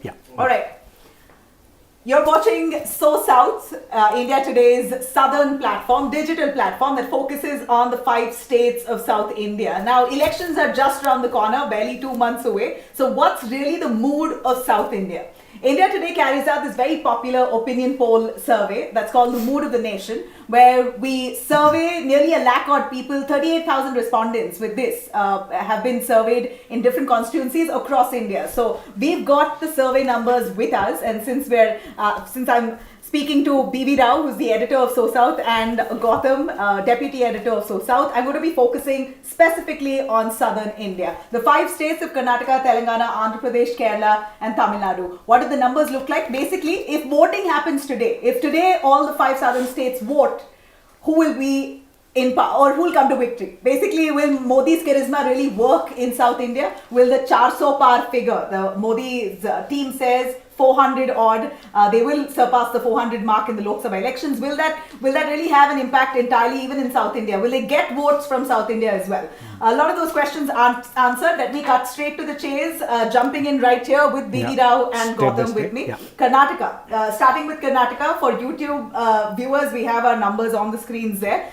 Yeah. All right. You're watching SoSouth, India Today's southern platform, digital platform that focuses on the 5 states of South India. Now, elections are just around the corner, barely 2 months away. So what's really the mood of South India? India Today carries out this very popular opinion poll survey that's called the Mood of the Nation, where we survey nearly 1 lakh odd people. 38,000 respondents with this have been surveyed in different constituencies across India. So we've got the survey numbers with us, and since I'm speaking to B.V. Rao, who's the editor of SoSouth, and Gautam, deputy editor of SoSouth, I'm going to be focusing specifically on southern India. The 5 states of Karnataka, Telangana, Andhra Pradesh, Kerala, and Tamil Nadu. What do the numbers look like? Basically, if voting happens today, if today all the 5 southern states vote, who will be in power or who will come to victory? Basically, will Modi's charisma really work in South India? Will the 400 par figure, the Modi's team says 400 odd, they will surpass the 400 mark in the Lok Sabha elections. Will that really have an impact entirely even in South India? Will they get votes from South India as well? A lot of those questions aren't answered. Let me cut straight to the chase, jumping in right here with B.V. Rao and Gautam with me. Yeah. Karnataka, starting with Karnataka, for YouTube viewers, we have our numbers on the screens there.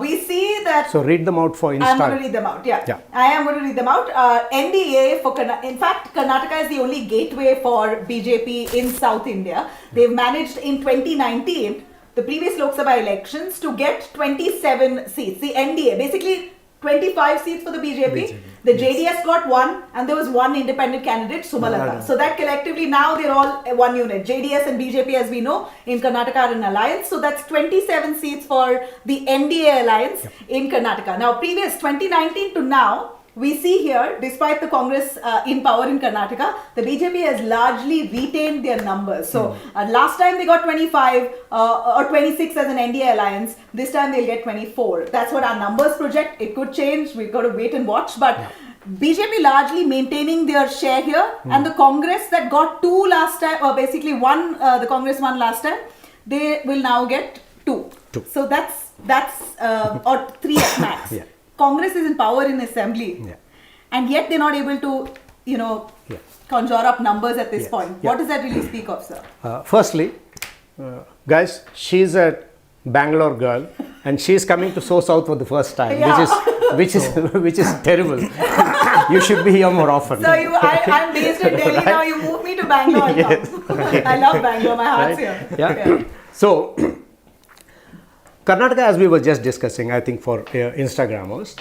We see that... So read them out for Insta. I'm going to read them out, yeah. I am going to read them out. NDA for in fact, Karnataka is the only gateway for BJP in South India. They've managed in 2019, the previous Lok Sabha elections, to get 27 seats. The NDA, basically 25 seats for the BJP. The JDS got 1, and there was 1 independent candidate, Sumalata. So that collectively now they're all one unit. JDS and BJP, as we know, in Karnataka are an alliance. So that's 27 seats for the NDA alliance in Karnataka. Now, previous 2019 to now, we see here, despite the Congress in power in Karnataka, the BJP has largely retained their numbers. So last time they got 25 or 26 as an NDA alliance. This time they'll get 24. That's what our numbers project. It could change. We've got to wait and watch. But BJP largely maintaining their share here. And the Congress that got 2 last time, or basically 1, the Congress won last time, they will now get 2. So that's or 3 at max. Congress is in power in assembly, and yet they're not able to, conjure up numbers at this point. What does that really speak of, sir? Firstly, guys, she's a Bangalore girl, and she's coming to SoSouth for the first time, which is terrible. You should be here more often. So I'm based in Delhi now. You move me to Bangalore. I love Bangalore. My heart's here. So, Karnataka, as we were just discussing, I think for Instagrammers,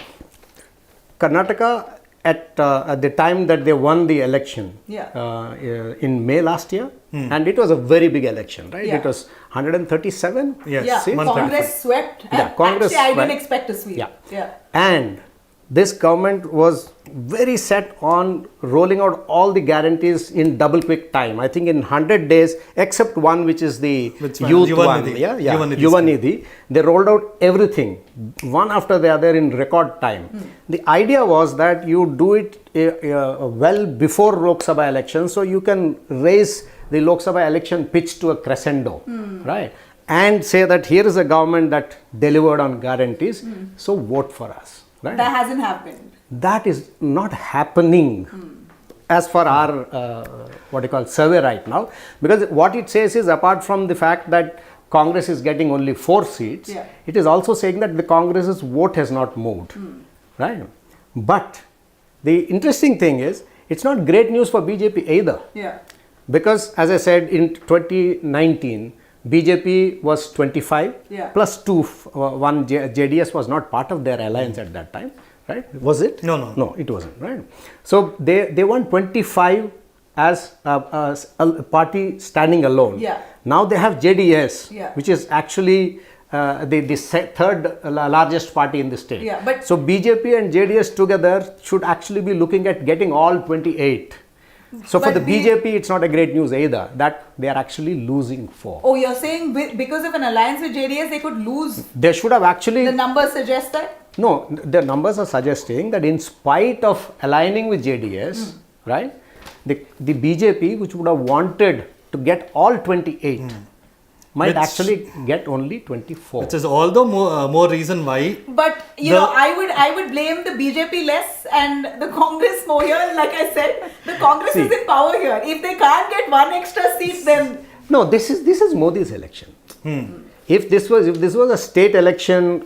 Karnataka at the time that they won the election in May last year, and it was a very big election, right? It was 137 seats. Congress swept. Congress actually, I didn't expect to sweep. And this government was very set on rolling out all the guarantees in double quick time. I think in 100 days, except one which is the youth one, Yuvanidhi, they rolled out everything, one after the other in record time. The idea was that you do it well before Lok Sabha election, so you can raise the Lok Sabha election pitch to a crescendo, right? And say that here is a government that delivered on guarantees, so vote for us. Right? That hasn't happened. That is not happening as for our survey right now, because what it says is, apart from the fact that Congress is getting only 4 seats, it is also saying that the Congress's vote has not moved, right? But the interesting thing is, it's not great news for BJP either, because as I said, in 2019, BJP was 25 plus 2, 1 JDS was not part of their alliance at that time, right? Was it? No, it wasn't, right? So they won 25 as a party standing alone. Now they have JDS, which is actually the third largest party in the state. So BJP and JDS together should actually be looking at getting all 28. So for the BJP, it's not a great news either, that they are actually losing 4. Oh, you're saying because of an alliance with JDS, they could lose? They should have actually... The numbers suggest that? No, the numbers are suggesting that in spite of aligning with JDS, right, the BJP, which would have wanted to get all 28, might Which- actually get only 24. Which is all the more reason why. But I would blame the BJP less and the Congress more here. Like I said, the Congress is in power here. If they can't get one extra seat, then No, this is Modi's election. If this was a state election,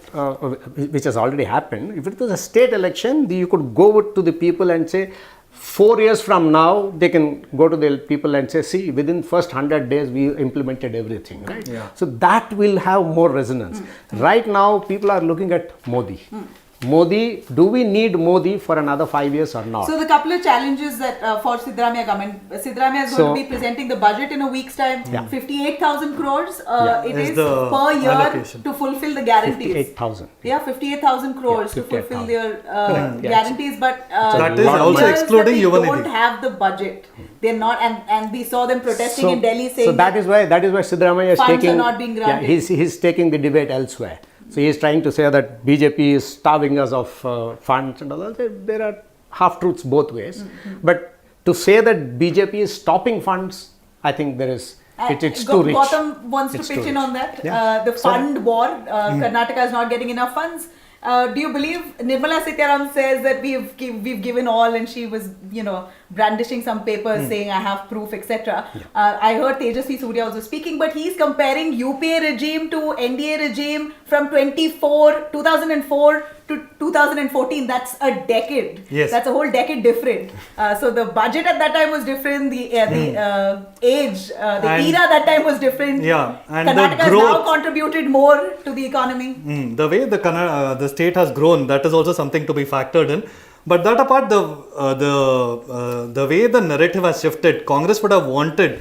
which has already happened, if it was a state election, you could go to the people and say, 4 years from now, they can go to the people and say, see, within first 100 days, we implemented everything, right? Yeah. So that will have more resonance. Right now, people are looking at Modi. Modi, do we need Modi for another 5 years or not? So the couple of challenges that for Siddaramaiah government, Siddaramaiah is going to be presenting the budget in a week's time. 58,000 crores it Is is the per year allocation. to fulfill the guarantees. 58,000. Yeah, 58,000 crores to fulfill 58,000. their Correct. Yeah. guarantees, but That is lot of also money. excluding they Yuva don't Nidhi. have the budget. They're not, and we saw them protesting in Delhi saying so that is why Siddaramaiah is funds are taking not being granted. he's taking the debate elsewhere. So he is trying to say that BJP is starving us of funds and all that. There are half truths both ways. But to say that BJP is stopping funds, I think there is it's too rich. Gautam wants It's to pitch too in rich. on that. Yeah. The fund war, Karnataka is not getting enough funds. Do you believe Nirmala Sitharaman says that we've given all, and she was brandishing some papers saying I have proof, etc. I heard Tejasvi Surya also speaking, but he's comparing UPA regime to NDA regime from 2004 to 2014. That's a decade. Yes. That's a whole decade different. So the budget at that time was different. The age, the And- era that time was different. Yeah, and the Karnataka has now growth. contributed more to the economy. The way the state has grown, that is also something to be factored in. But that apart, the way the narrative has shifted, Congress would have wanted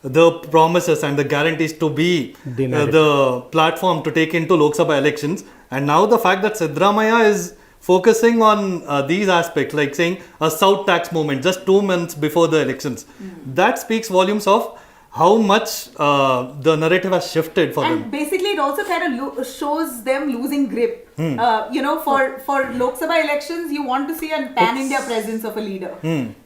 the promises and the guarantees to be the platform to take into Lok Sabha elections. And now the fact that Siddaramaiah is focusing on these aspects, like saying a South tax movement just 2 months before the elections, that speaks volumes of how much the narrative has shifted for And them. basically, it also kind of shows them losing grip. For Lok Sabha elections, you want to see a pan-India presence of a leader.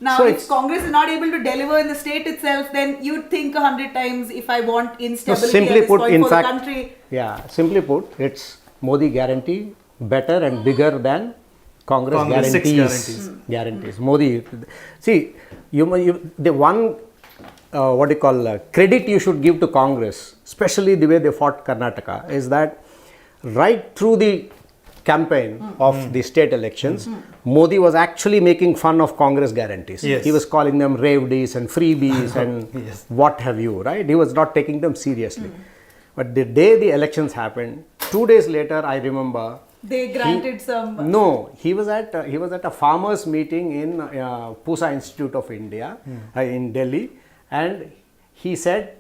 Now, So if it's- Congress is not able to deliver in the state itself, then you'd think 100 times if I want instability simply at this put, point in for fact, the country. simply put, it's Modi guarantee better and bigger than Congress 6 guarantees. Guarantees. Modi, see, the one what you call credit you should give to Congress, especially the way they fought Karnataka, is that right through the campaign of the state elections, Modi was actually making fun of Congress guarantees. Yes. He was calling them ravedees and freebies and Yes. what have you, right? He was not taking them seriously. But the day the elections happened, 2 days later, I remember. They granted some. No, he was at a farmers meeting in Pusa Institute of India in Delhi, and he said,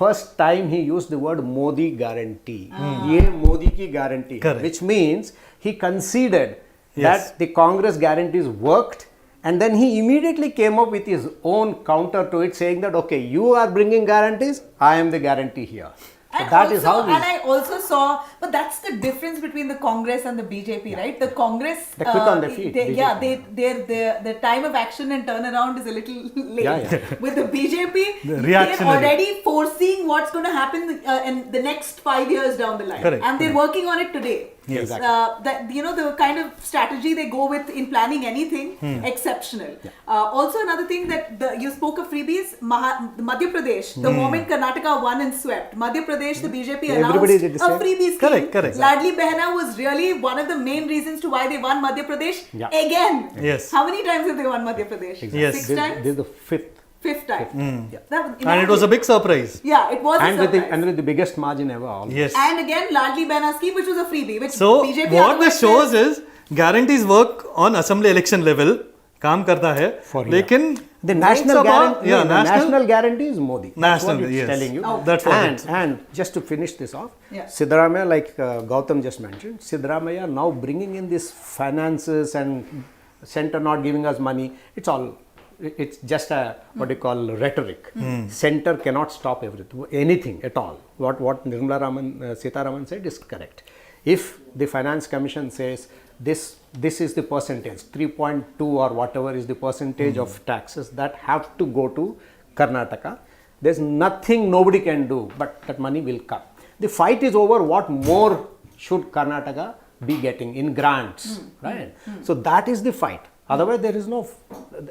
first time he used the word Modi guarantee. Ye Modi ki guarantee, Correct. which means he conceded Yes. that the Congress guarantees worked, and then he immediately came up with his own counter to it, saying that okay, you are bringing guarantees, I am the guarantee here. So And that also, is how and I also saw, but that's the difference between the Congress and the BJP, right? The Congress, They're quick on their feet, their time of action and turnaround is a little late. Yeah. With the BJP, they're reactionary. already foreseeing what's going to happen in the next 5 years down the line, Correct, and they're working on it today. Yes. Exactly. The kind of strategy they go with in planning anything, exceptional. Also, another thing that you spoke of freebies, Madhya Pradesh, the moment Karnataka won and swept, Madhya Pradesh, the BJP Everybody announced did the a same. freebie scheme. Correct. Ladli Behna was really one of the main reasons to why they won Madhya Pradesh again. Yes. How many times have they won Madhya Pradesh? Yes. 6 This times? is the fifth. Fifth time. And it was a big surprise. Yeah, it was a surprise. And with the biggest margin ever. Also. Yes. And again, Ladli Behna scheme, which was a freebie, which So BJP what this otherwise shows says- is guarantees work on assembly election level. काम करता है For here. लेकिन The national Lok Sabha- guarantee, yeah, national guarantee is Modi. That's National, what it's yes. telling you. Oh. That's what and, it's- and just to finish this off, Yeah. Siddaramaiah, like Gautam just mentioned, Siddaramaiah now bringing in this finances and center not giving us money. It's just a what you call rhetoric. Center cannot stop anything at all. What Nirmala Sitharaman said is correct. If the Finance Commission says this is the percentage, 3.2 or whatever is the percentage of taxes that have to go to Karnataka, there's nothing nobody can do, but that money will come. The fight is over. What more should Karnataka be getting in grants, right? So that is the fight. Otherwise,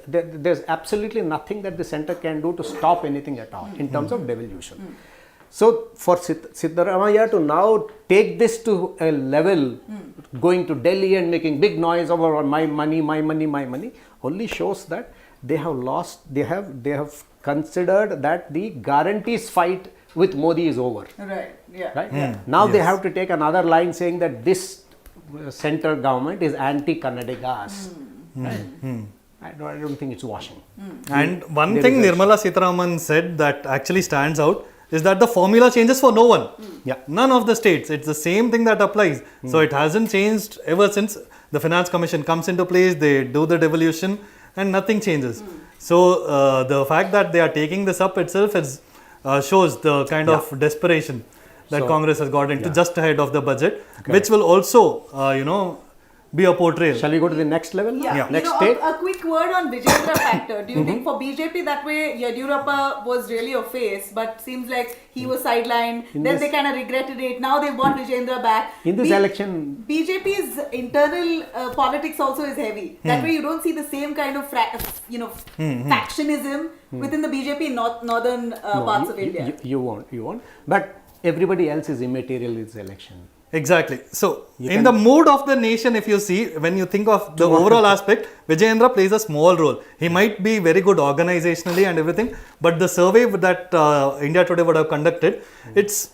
there's absolutely nothing that the center can do to stop anything at all in terms of devolution. So for Siddaramaiah to now take this to a level, going to Delhi and making big noise over my money, only shows that they have lost. They have considered that the guarantees fight with Modi is over. Right. Yeah. Right. Now they have to take another line saying that this central government is anti-Kannadigas. Right. I don't think it's washing. And one thing Nirmala Sitharaman said that actually stands out is that the formula changes for no one. Yeah. None of the states. It's the same thing that applies. So it hasn't changed ever since the Finance Commission comes into place. They do the devolution and nothing changes. So the fact that they are taking this up itself shows the kind of desperation that Congress has got into just ahead of the budget, which will also, be a portrayal. Shall we go to the next level? Yeah. Next state? A quick word on Vijayendra factor. Do you think for BJP that way Yadurappa was really a face, but seems like he was sidelined. Then they kind of regretted it. Now they've brought Vijayendra back. In this election, BJP's internal politics also is heavy. That way you don't see the same kind of factionism within the BJP in northern parts of India. You won't. But everybody else is immaterial in this election. Exactly. So, in the mood of the nation, if you see, when you think of the overall aspect, Vijayendra plays a small role. He might be very good organizationally and everything, but the survey that India Today would have conducted, it's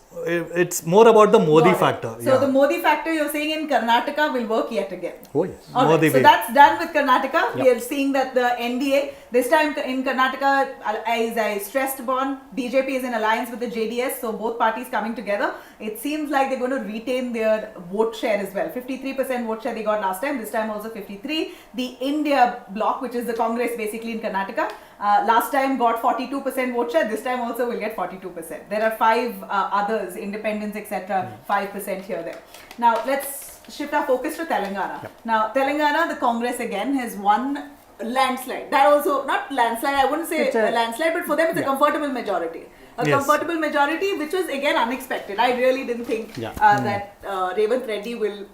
more about the Modi factor. So, the Modi factor you're saying in Karnataka will work yet again. Oh, yes. Alright, so that's done with Karnataka. We are seeing that the NDA, this time in Karnataka, as I stressed upon, BJP is in alliance with the JDS, so both parties coming together. It seems like they're going to retain their vote share as well. 53% vote share they got last time, this time also 53%. The India bloc, which is the Congress basically in Karnataka, last time got 42% vote share, this time also will get 42%. There are 5 others, independents, etc., 5% here there. Now let's shift our focus to Telangana. Now Telangana, the Congress again has won landslide. That also, not landslide, I wouldn't say a landslide, but for them it's a comfortable majority. Comfortable majority, which was again unexpected. I really didn't think that Revanth Reddy will,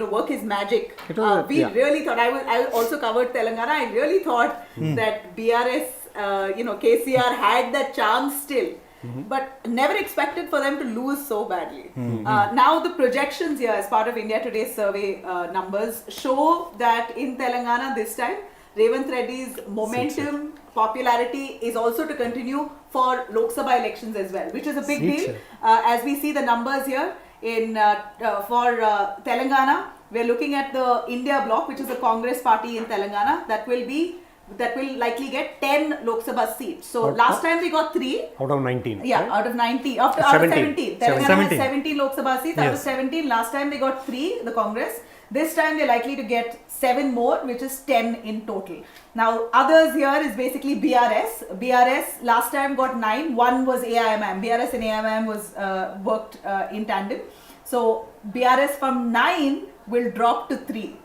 work his magic. Really thought, I also covered Telangana. I really thought that BRS, KCR had that chance still. But never expected for them to lose so badly. Now the projections here as part of India Today's survey numbers show that in Telangana this time, Revanth Reddy's momentum, popularity is also to continue for Lok Sabha elections as well, which is a big deal. As we see the numbers here for Telangana, we are looking at the India bloc, which is the Congress party in Telangana, that will likely get 10 Lok Sabha seats. So last time we got 3 out of 19. Yeah, right? out of 90. Out of 17. Telangana has 17 Lok Sabha seats. Out of 17, last time they got 3, the Congress. This time they're likely to get 7 more, which is 10 in total. Now others here is basically BRS. BRS last time got 9. 1 was AIMM. BRS and AIMM was worked in tandem. So BRS from 9 will drop to 3.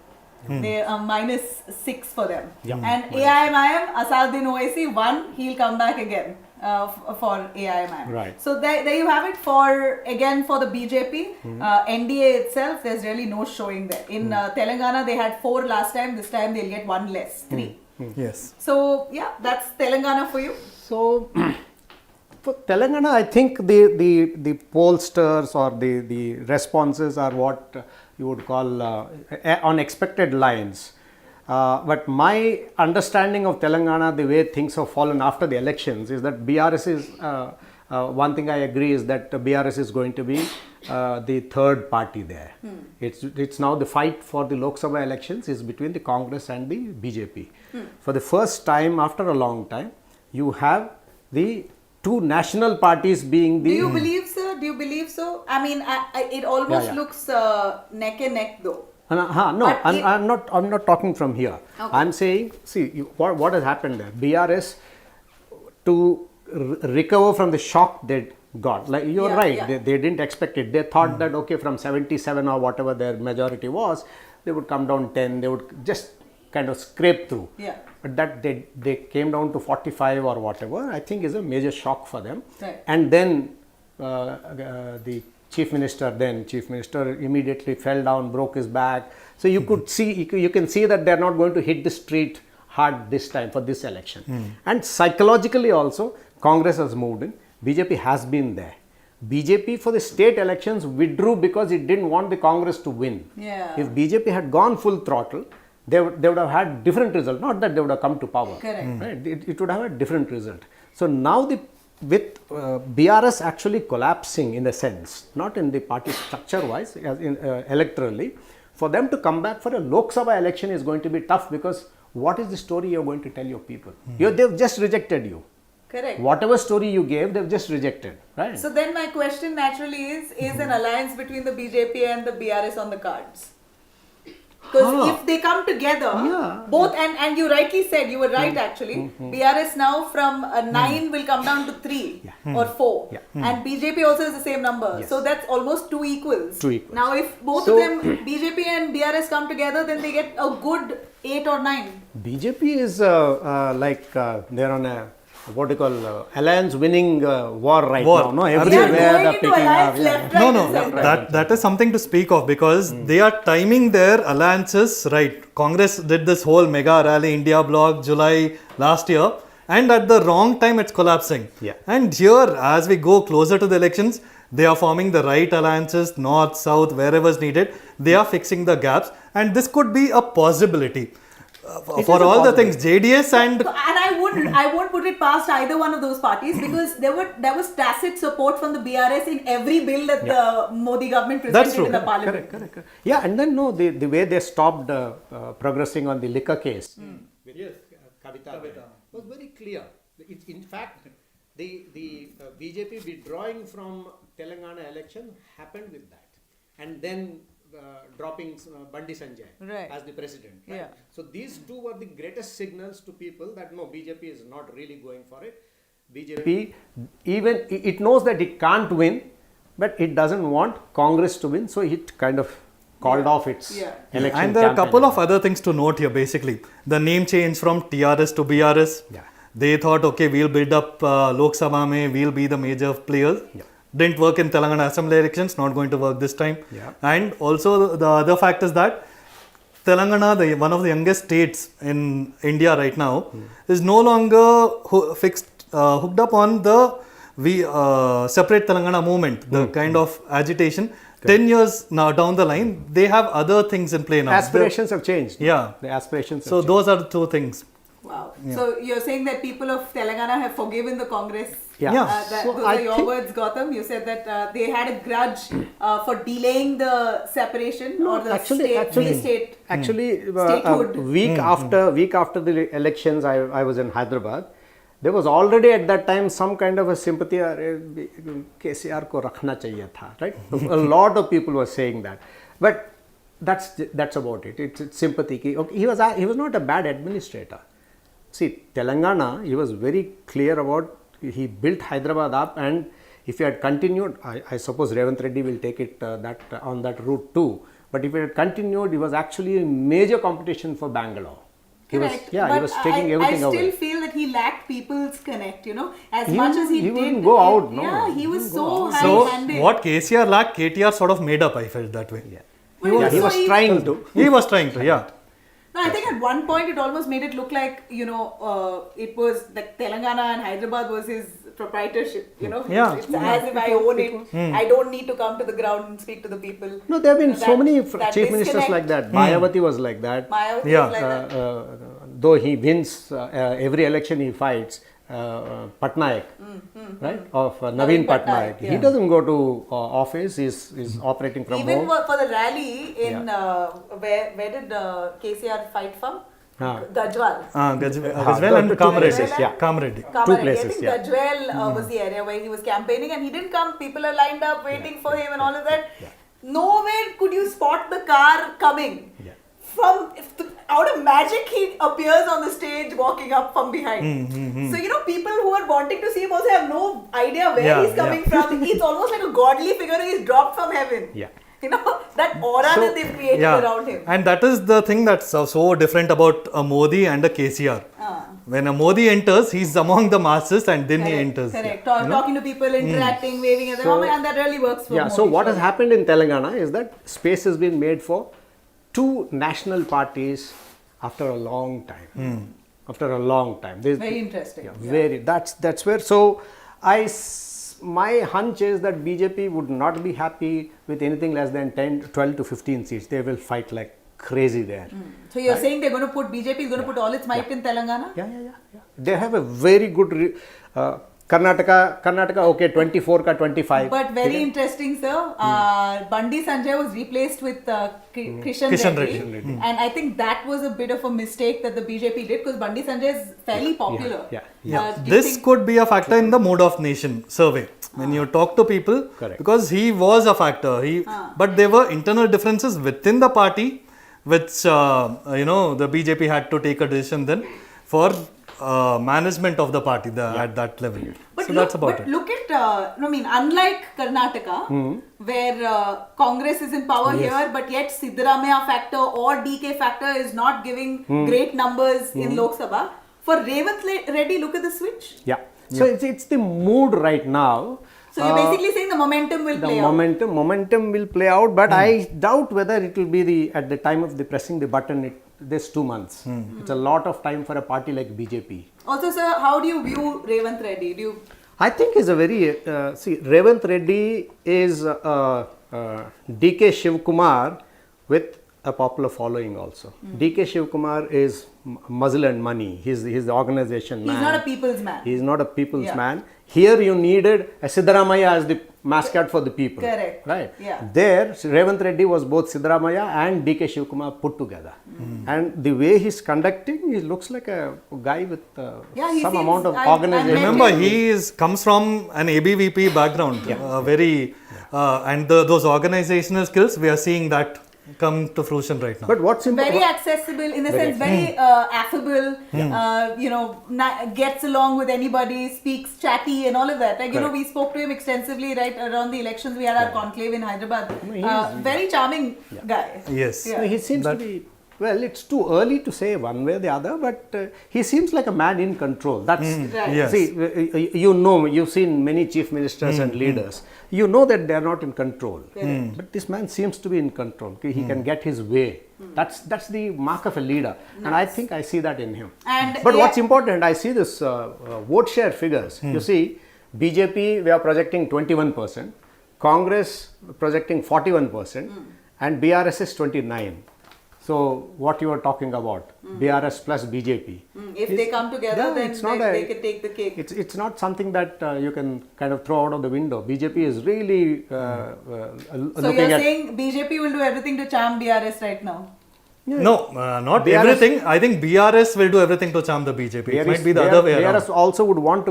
They are minus 6 for them. And AIMM, Asaduddin Owaisi, 1, he'll come back again for AIMM. Right. So there you have it for the BJP. NDA itself, there's really no showing there. In Telangana, they had 4 last time. This time they'll get 1 less, 3. Yes. So that's Telangana for you. So for Telangana, I think the pollsters or the responses are what you would call on expected lines. But my understanding of Telangana, the way things have fallen after the elections, is that BRS is, one thing I agree is that BRS is going to be the third party there. It's now the fight for the Lok Sabha elections is between the Congress and the BJP. For the first time after a long time, you have the 2 national parties being the... Do you believe so? I mean, it almost looks neck and neck though. No, I'm not talking from here. Okay. I'm saying, see, what has happened there? BRS, to recover from the shock they got, like you're right, they didn't expect it. They thought that, okay, from 77 or whatever their majority was, they would come down 10, they would just kind of scrape through. but that they came down to 45 or whatever, I think is a major shock for them. Right. And then the chief minister immediately fell down, broke his back. So you could see, you can see that they're not going to hit the street hard this time for this election. And psychologically also, Congress has moved in. BJP has been there. BJP for the state elections withdrew because it didn't want the Congress to win. Yeah. If BJP had gone full throttle, they would have had different result. Not that they would have come to power. Correct. Right? It would have a different result. So now with BRS actually collapsing in a sense, not in the party structure wise, as in electorally, for them to come back for a Lok Sabha election is going to be tough, because what is the story you're going to tell your people? They've just rejected you. Correct. Whatever story you gave, they've just rejected, right? So then my question naturally is an alliance between the BJP and the BRS on the cards? Because if they come together, both, and you rightly said, you were right actually, BRS now from 9 will come down to 3 or 4, and BJP also is the same number. Yes. So that's almost 2 equals. 2 equals. Now if both of them, BJP and BRS come together, then they get a good 8 or 9. BJP is they're on a alliance winning war right now. No, They are everywhere going they're into picking alliance up. left, right, and center. That is something to speak of, because they are timing their alliances right. Congress did this whole mega rally India bloc July last year, and at the wrong time it's collapsing. Yeah. And here, as we go closer to the elections, they are forming the right alliances, north, south, wherever is needed. They are fixing the gaps, and this could be a possibility. For all the things, JDS and I won't put it past either one of those parties, because there was tacit support from the BRS in every bill that the Modi government presented in the parliament. Correct. Yeah, and then the way they stopped progressing on the liquor case. Yes, Kavita was very clear. In fact, the BJP withdrawing from Telangana election happened with that, and then dropping Bandi Sanjay as the president. Right? Yeah. So these two were the greatest signals to people that no, BJP is not really going for it. BJP, even it knows that it can't win, but it doesn't want Congress to win, so it kind of called off its election. And there are a couple of other things to note here. Basically, the name change from TRS to BRS. Yeah. They thought, okay, we'll build up Lok Sabha mein, we'll be the major players. Yeah. Didn't work in Telangana Assembly elections, not going to work this time. Yeah. And also the other fact is that Telangana, one of the youngest states in India right now, is no longer hooked up on the separate Telangana movement, the kind of agitation. 10 years now down the line, they have other things in play now. Aspirations have changed. Yeah. The aspirations have So changed. those are the two things. Wow. So you're saying that people of Telangana have forgiven the Congress? Yeah. Those are your words, Gautam. You said that they had a grudge for delaying the separation or the state. Statehood. Week after the elections, I was in Hyderabad. There was already at that time some kind of a sympathy. KCR ko rakhna chahiye tha, right? A lot of people were saying that, but that's about it. It's sympathy. Okay, he was not a bad administrator. See, Telangana, he was very clear about, he built Hyderabad up, and if he had continued, I suppose Revanth Reddy will take it on that route too. But if he had continued, he was actually a major competition for Bangalore. He was taking everything away. I still feel that he lacked people's connect, as much as he did. Wouldn't go out, no. Yeah, he was so So high-handed. what KCR lacked, KTR sort of made up, I felt that way. Well, He was trying to. He was trying to, yeah. No, I think at one point it almost made it look like, it was like Telangana and Hyderabad was his proprietorship, Yeah. It's as if I own it. I don't need to come to the ground and speak to the people. No, there have been so many that chief ministers disconnect. like that. Mayawati was like that. Mayawati Yeah. was like that. Though he wins every election he fights, Patnaik, right, of Naveen Patnaik. Yeah. He doesn't go to office, he's operating from Even home. for the rally in, where did KCR fight from? Gajwal. Gajwal and two Kamareddy. places, yeah. Kamareddy. Two places, I think yeah. Gajwal was the area where he was campaigning, and he didn't come. People are lined up waiting for him and all of that. Nowhere could you spot the car coming. Yeah. Out of magic, he appears on the stage walking up from behind. So, people who are wanting to see him also have no idea where he's coming from. It's almost like a godly figure. He's dropped from heaven. Yeah. that aura that they've created around him. And that is the thing that's so different about a Modi and a KCR. When a Modi enters, he's among the masses and then he enters. Correct. Talking to people, interacting, waving at them, and that really works for Modi. So what has happened in Telangana is that space has been made for two national parties after a long time. After a long time. Very interesting. Very. That's where. So my hunch is that BJP would not be happy with anything less than 12 to 15 seats. They will fight like crazy there. So you're saying they're going to put, BJP is going to put all its might in Telangana? Yeah. They have a very good Karnataka, okay, 24 ka 25. But very interesting, sir. Bandi Sanjay was replaced with Kishan Reddy. And I think that was a bit of a mistake that the BJP did, because Bandi Sanjay is fairly popular. This could be a factor in the mood of nation survey. When you talk to people, because he was a factor. But there were internal differences within the party, which the BJP had to take a decision then for management of the party at that level. But so look, that's about it. Look at, unlike Karnataka, where Congress is in power here, but yet Siddaramaiah factor or DK factor is not giving great numbers in Lok Sabha. For Revanth Reddy, look at the switch. So it's the mood right now. So you're basically saying the momentum will play out. The momentum will play out, but I doubt whether it will be at the time of the pressing the button. This 2 months. It's a lot of time for a party like BJP. Also, sir, how do you view Revanth Reddy? I think he's a very Revanth Reddy is DK Shivkumar with a popular following also. DK Shivkumar is muzzle and money. He's the organization man. He's not a people's man. He's not a people's man. Here you needed a Siddaramaiah as the mascot for the people. Correct. Right? Yeah. There, Revanth Reddy was both Siddaramaiah and DK Shivkumar put together. And the way he's conducting, he looks like a guy with some amount of organization. Remember, he comes from an ABVP background. And those organizational skills, we are seeing that come to fruition right now. But what's important? Very accessible, in a sense, very affable, gets along with anybody, speaks chatty and all of that. Like, we spoke to him extensively right around the elections. We had our conclave in Hyderabad. Very charming guy. Yes. Yeah. He seems to be, well, it's too early to say one way or the other, but he seems like a man in control. That's right. Yes. See, you've seen many chief ministers and leaders. You know that they are not in control. But this man seems to be in control. Okay? He can get his way. That's the mark of a leader. Nice. And I think I see that in him. But what's important, I see this vote share figures. You see, BJP, we are projecting 21%, Congress projecting 41%, and BRS is 29%. So what you are talking about, BRS plus BJP. If they come together, then they can take the cake. It's not something that you can kind of throw out of the window. BJP is really so you're saying BJP will do everything to charm BRS right now? No, not BRS, everything. I think BRS will do everything to charm the BJP. It might be the other way around. BRS also would want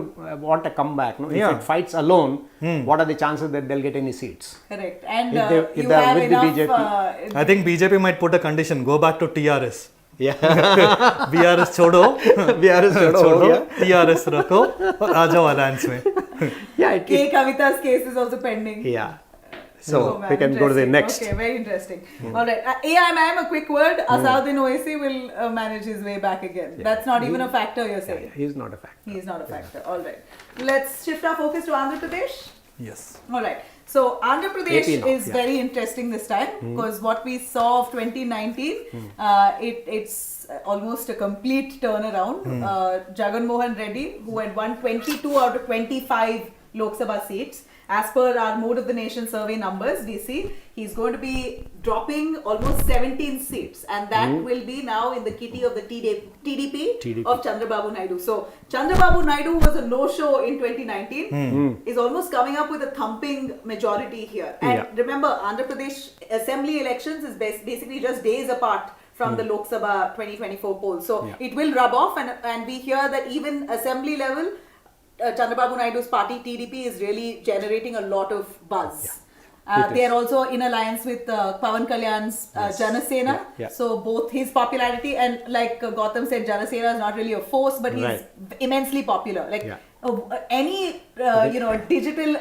a comeback. No? If it fights alone, what are the chances that they'll get any seats? Correct. And if you they're have with enough. The BJP. I think BJP might put a condition: go back to TRS. Yeah. BRS छोड़ो, BRS छोड़ो, TRS रखो, और आ जाओ alliance में. Yeah. K. Kavita's case is also pending. Yeah. So we can go to the next. Okay, very interesting. All right. AIMIM, a quick word. Asauddin Owaisi will manage his way back again. Yeah. That's not even a factor, you're saying? Yeah, he's not a factor. He is not a factor. All right. Let's shift our focus to Andhra Pradesh. Yes. All right. So Andhra Pradesh is very interesting this time because what we saw of 2019, it's almost a complete turnaround. Jagan Mohan Reddy, who had won 22 out of 25 Lok Sabha seats. As per our Mood of the Nation survey numbers, we see he's going to be dropping almost 17 seats, and that will be now in the kitty of the TDP of Chandrababu Naidu. So Chandrababu Naidu was a no-show in 2019, is almost coming up with a thumping majority here. And remember, Andhra Pradesh Assembly elections is basically just days apart from the Lok Sabha 2024 polls. So it will rub off, and we hear that even Assembly level, Chandrababu Naidu's party TDP is really generating a lot of buzz. They are also in alliance with Pawan Kalyan's Janasena. So both his popularity and like Gautam said, Janasena is not really a force, but he's immensely popular. Like any digital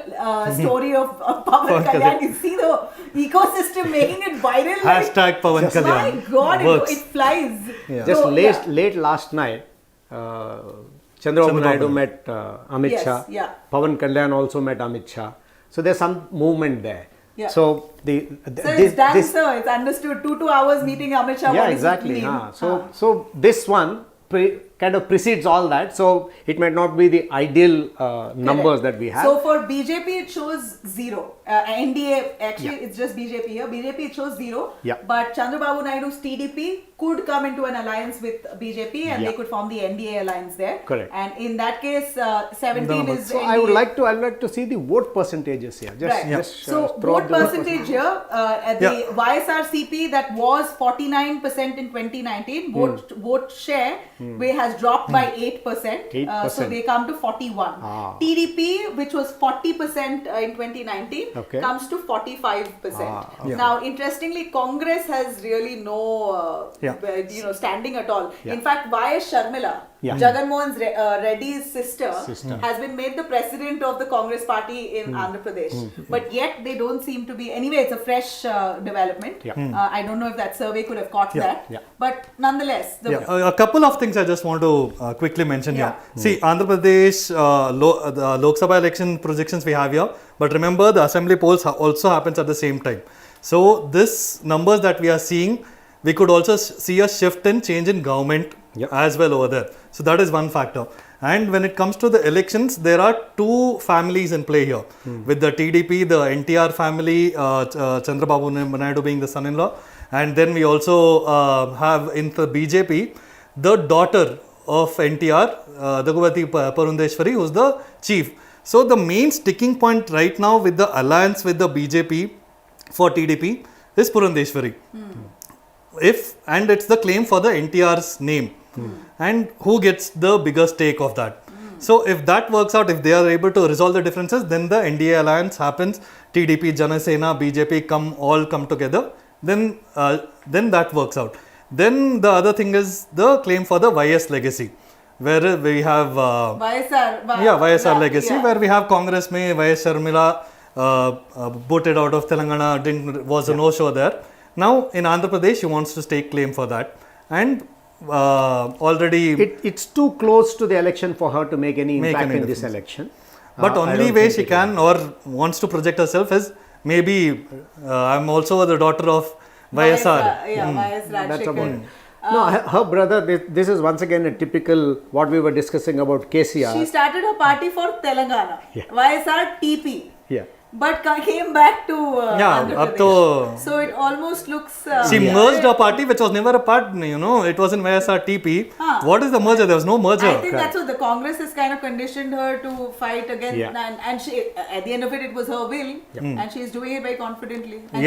story of Pawan Kalyan, you see the ecosystem making it viral. Hashtag Pawan Kalyan. My God, Works. it flies. Yeah. Just So, late last night, Chandrababu Naidu met Amit Yes, Shah. yeah. Pawan Kalyan also met Amit Shah. So there's some movement there. Yeah. So So it's done, sir. It's understood. 2 hours meeting Amit Shah. yeah, what does it exactly. mean? So this one kind of precedes all that. So it might not be the ideal numbers that we have. So for BJP, it shows 0. NDA, actually, it's just BJP here. BJP, it shows 0. Yeah. But Chandrababu Naidu's TDP could come into an alliance with BJP and they could form the NDA alliance there. Correct. And in that case, 17 is So NDA. I would like to see the vote percentages here. Just So throw vote out the vote percentage here, the YSRCP that was 49% in 2019, vote share has dropped by 8%. 8%. So they come to 41. TDP, which was 40% in 2019, comes to 45%. Now, interestingly, Congress has really no standing at all. In fact, Y.S. Sharmila, Jagan Mohan Reddy's sister, has been made the president of the Congress party in Andhra Pradesh. But yet they don't seem to be. Anyway, it's a fresh development. I don't know if that survey could have caught that. But nonetheless, a couple of things I just want to quickly mention here. See, Andhra Pradesh the Lok Sabha election projections we have here, but remember the assembly polls also happens at the same time. So this numbers that we are seeing, we could also see a shift in change in government as well over there. So that is one factor. And when it comes to the elections, there are two families in play here. With the TDP, the NTR family, Chandrababu Naidu being the son-in-law. And then we also have in the BJP, the daughter of NTR, Daggubati Purundeshwari, who's the chief. So the main sticking point right now with the alliance with the BJP for TDP is Purundeshwari. And it's the claim for the NTR's name. And who gets the bigger stake of that? So if that works out, if they are able to resolve the differences, then the NDA alliance happens. TDP, Janasena, BJP all come together. Then that works out. Then the other thing is the claim for the YS legacy, where we have YSR legacy, where we have Congress mein YS Sharmila booted out of Telangana, was a no-show there. Now in Andhra Pradesh, she wants to stake claim for that, and already it's too close to the election for her to make any impact in this election. But only way she can or wants to project herself is maybe I'm also the daughter of YSR. That's about it. No, her brother, this is once again a typical what we were discussing about KCR. she started her party for Telangana. YSR TP. Yeah. But came back to Andhra Pradesh. So it almost looks... she merged a party which was never a part, it was in YSR TP. What is the merger? There was no merger. I think that's what the Congress has kind of conditioned her to fight against. And she, at the end of it was her will. And she's doing it very confidently. And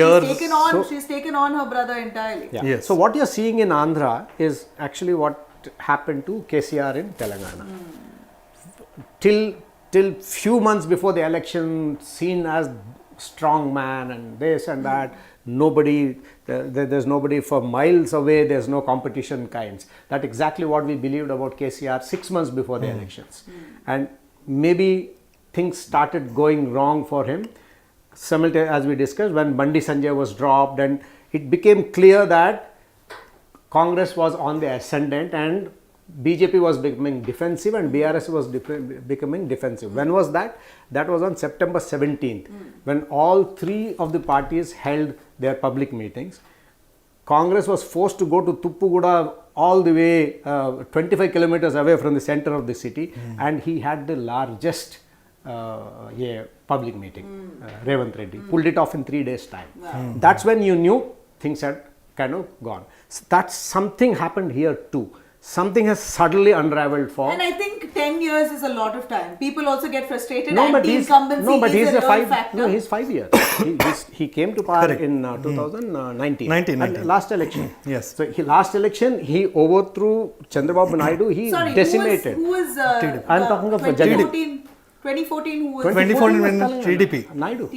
she's taken on her brother entirely. Yes. So what you're seeing in Andhra is actually what happened to KCR in Telangana. Till few months before the election, seen as strong man and this and that, there's nobody for miles away, there's no competition kinds. That's exactly what we believed about KCR 6 months before the elections. And maybe things started going wrong for him. As we discussed, when Bandi Sanjay was dropped, and it became clear that Congress was on the ascendant and BJP was becoming defensive and BRS was becoming defensive. When was that? That was on September 17th, when all three of the parties held their public meetings. Congress was forced to go to Tuppuguda all the way 25 kilometers away from the center of the city, and he had the largest public meeting. Revanth Reddy pulled it off in 3 days' time. Wow. That's when you knew things had kind of gone. So that's something happened here too. Something has suddenly unraveled for. And I think 10 years is a lot of time. People also get frustrated. No, and but the incumbency is a real factor. No, he's 5 years. he came to power in 2019. Last election. Yes. So last election, he overthrew Chandrababu Naidu. He decimated. Who was I'm talking of 2014 who was 2014 when TDP. Naidu.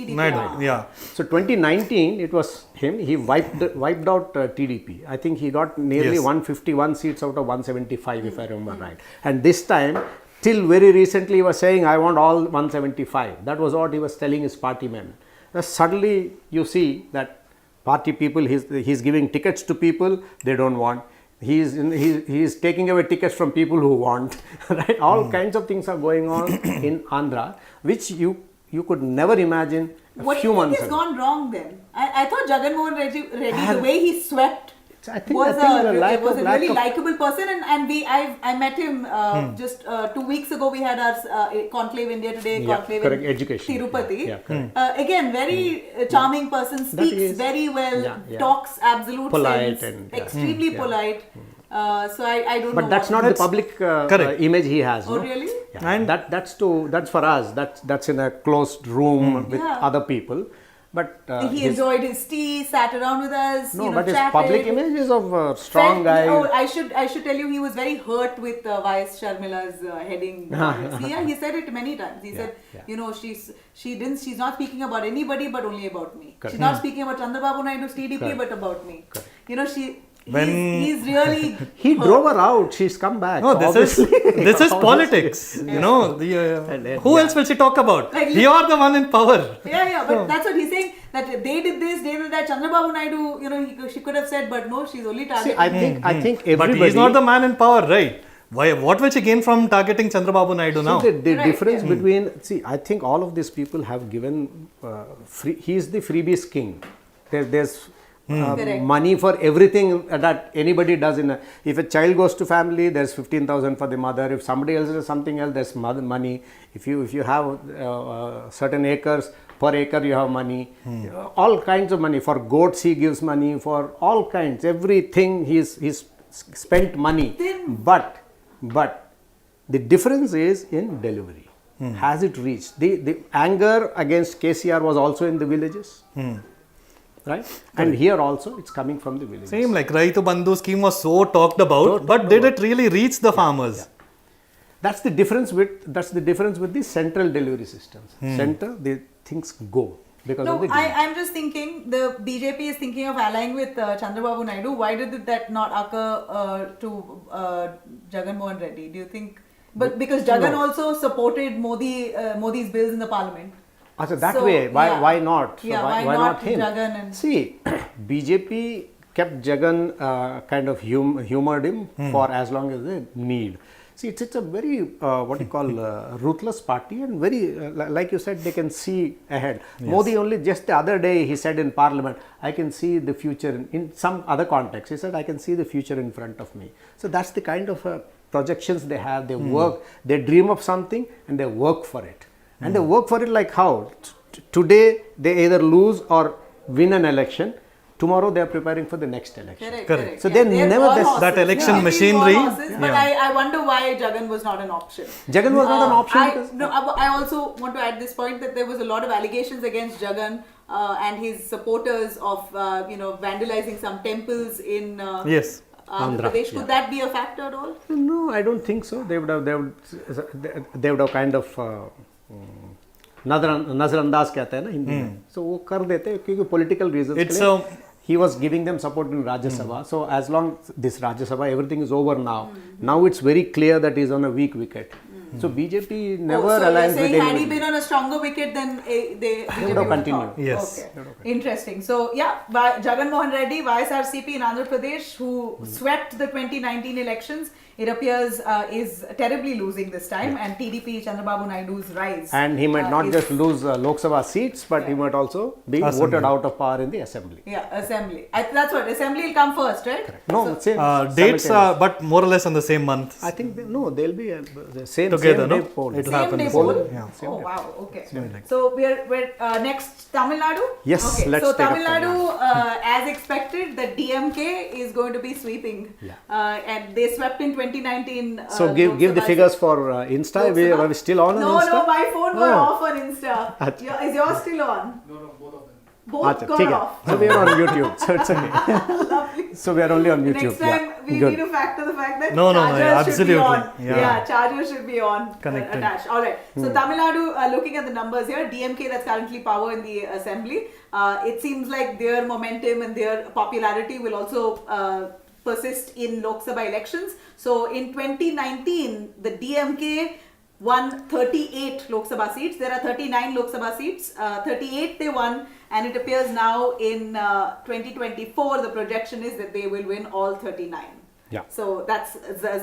Yeah. So 2019 it was him. He wiped out TDP. I think he got nearly 151 seats out of 175 if I remember right. And this time till very recently he was saying, I want all 175. That was what he was telling his party men. Suddenly you see that party people, he's giving tickets to people they don't want. He is taking away tickets from people who want. Right? All kinds of things are going on in Andhra, which you could never imagine What do you think has gone wrong then? I thought Jagan Mohan Reddy, the way he swept, was a really likable person, and I met him just 2 weeks ago. We had our conclave India Today, conclave in education. Tirupati. Again, very charming person, speaks very well, talks absolute polite sense, extremely polite. So I don't know. But that's not the public image he has. Oh, really? Yeah. And that's for us. That's in a closed room with other people. But he enjoyed his tea, sat around with us. No, but his public image is of a strong guy. Oh, I should tell you, he was very hurt with Y.S. Sharmila's heading. He said it many times. He said, she's not speaking about anybody, but only about me. Correct. She's not speaking about Chandrababu Naidu's TDP, but about me. Correct. He's really. He drove her out. She's come back. No, this is politics. You know, who else will she talk about? Like, you are the one in power. But that's what he's saying. That they did this, they did that. Chandrababu Naidu, she could have said, but no, she's only targeting. I think everybody. But he's not the man in power, right? What will she gain from targeting Chandrababu Naidu now? The difference between, I think all of these people have given, he is the freebies king. There's money for everything that anybody does. If a child goes to family, there's 15,000 for the mother. If somebody else does something else, there's money. If you have certain acres, per acre you have money. All kinds of money. For goats he gives money, for all kinds. Everything he's spent money. But the difference is in delivery. Has it reached? The anger against KCR was also in the villages. Right? And here also it's coming from the villages. Same, like Raitu Bandhu scheme was so talked about, but did it really reach the farmers? Yeah. That's the difference with the central delivery systems. Center, the things go because of the I'm just thinking the BJP is thinking of allying with Chandrababu Naidu. Why did that not occur to Jagan Mohan Reddy? Do you think? But because Jagan also supported Modi's bills in the parliament. So way, why not? Why not him? Jagan See, BJP kept Jagan kind of humored him for as long as they need. See, it's a very ruthless party, and very like you said, they can see ahead. Yes. Modi only just the other day he said in Parliament, I can see the future in some other context. He said, I can see the future in front of me. So that's the kind of projections they have. They work, they dream of something, and they work for it. And they work for it like how? Today they either lose or win an election. Tomorrow they are preparing for the next election. Correct. So they're never that election machinery. But I wonder why Jagan was not an option. Jagan was not an option. I also want to add this point that there was a lot of allegations against Jagan and his supporters of vandalizing some temples in Andhra Pradesh. Could that be a factor at all? No, I don't think so. They would have kind of नजरअंदाज कहते हैं ना हिंदी में, so वो कर देते क्योंकि political reasons के लिए he was giving them support in Rajya Sabha. So as long this Rajya Sabha, everything is over now. Now it's very clear that he is on a weak wicket. So BJP never aligns with anybody. Had he been on a stronger wicket, then they would have continued. Yes. Okay. Interesting. So Jagan Mohan Reddy, YSRCP in Andhra Pradesh, who swept the 2019 elections, it appears is terribly losing this time, and TDP Chandrababu Naidu's rise. And he might not just lose Lok Sabha seats, but he might also be voted out of power in the assembly. Yeah, assembly. That's what assembly will come first, right? Correct. No, same. Dates are, but more or less on the same month. I think they'll be the same together. Same day poll. It'll happen. Day poll? Yeah. Oh wow. Okay. So we're next Tamil Nadu. Yes. Okay. Let's so take Tamil Nadu, as expected, the DMK is going to be sweeping, and they swept in 2019. So give the figures for Insta. Are we still on Insta? No, my phone got off on Insta. Is yours still on? No, both of them. Both got off. So we are on YouTube. So it's okay. Lovely. So we are only on YouTube. Next time we need to factor the fact that chargers should be on. Yeah, chargers should be on. Connected. Attached. All right. So Tamil Nadu, looking at the numbers here, DMK that's currently power in the assembly. It seems like their momentum and their popularity will also persist in Lok Sabha elections. So in 2019, the DMK won 38 Lok Sabha seats. There are 39 Lok Sabha seats. 38 they won, and it appears now in 2024 the projection is that they will win all 39. Yeah. So that's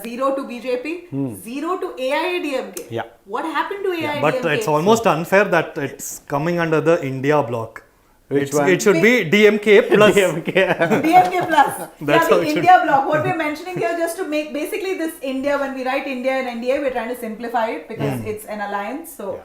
0 to BJP, 0 to AIADMK. Yeah. What happened to AIADMK? But it's almost unfair that it's coming under the India bloc. Which one? It should be DMK plus. DMK plus. That's how the it should India bloc. What we're mentioning here, just to make basically this India, when we write India and NDA, we're trying to simplify it because it's an alliance. So,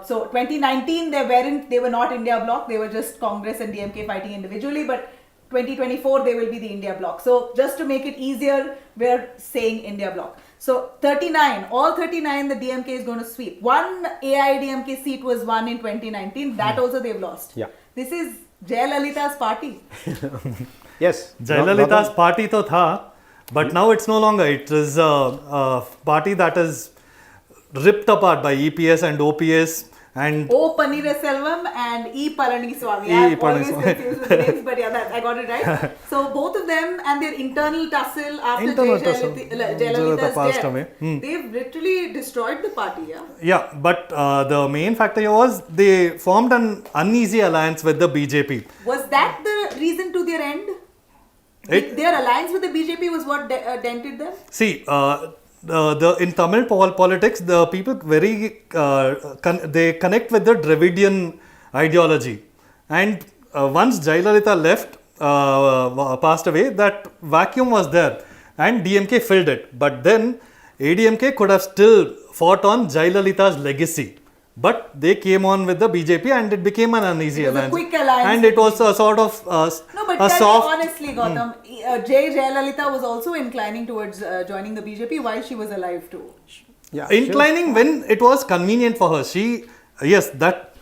so 2019 they were not India bloc. They were just Congress and DMK fighting individually. But 2024 they will be the India bloc. So just to make it easier, we're saying India bloc. So 39, all 39 the DMK is going to sweep. One AIADMK seat was won in 2019. That also they've lost. Yeah. This is Jayalalitha's party. Yes. Jayalalitha's party to tha, but now it's no longer. It is a party that is ripped apart by EPS and OPS and O. Paneerselvam and E. Palaniswamy. E. I'm always Palaniswamy. confused with the names, but yeah, I got it right. So both of them and their internal tussle after Internal tussle. Jayalalitha's passed death, away. they've literally destroyed the party. Yeah. yeah, but the main factor here was they formed an uneasy alliance with the BJP. Was that the reason to their end? Their alliance with the BJP was what dented them? See, in Tamil politics, the people very they connect with the Dravidian ideology, and once Jayalalitha left, passed away, that vacuum was there, and DMK filled it. But then ADMK could have still fought on Jayalalitha's legacy. But they came on with the BJP and it became an uneasy It was a alliance. quick alliance. And it was a sort of No, but a soft. honestly, Gautam, Jayalalitha was also inclining towards joining the BJP while she was alive too. Yeah. Inclining when it was convenient for her. Yes, that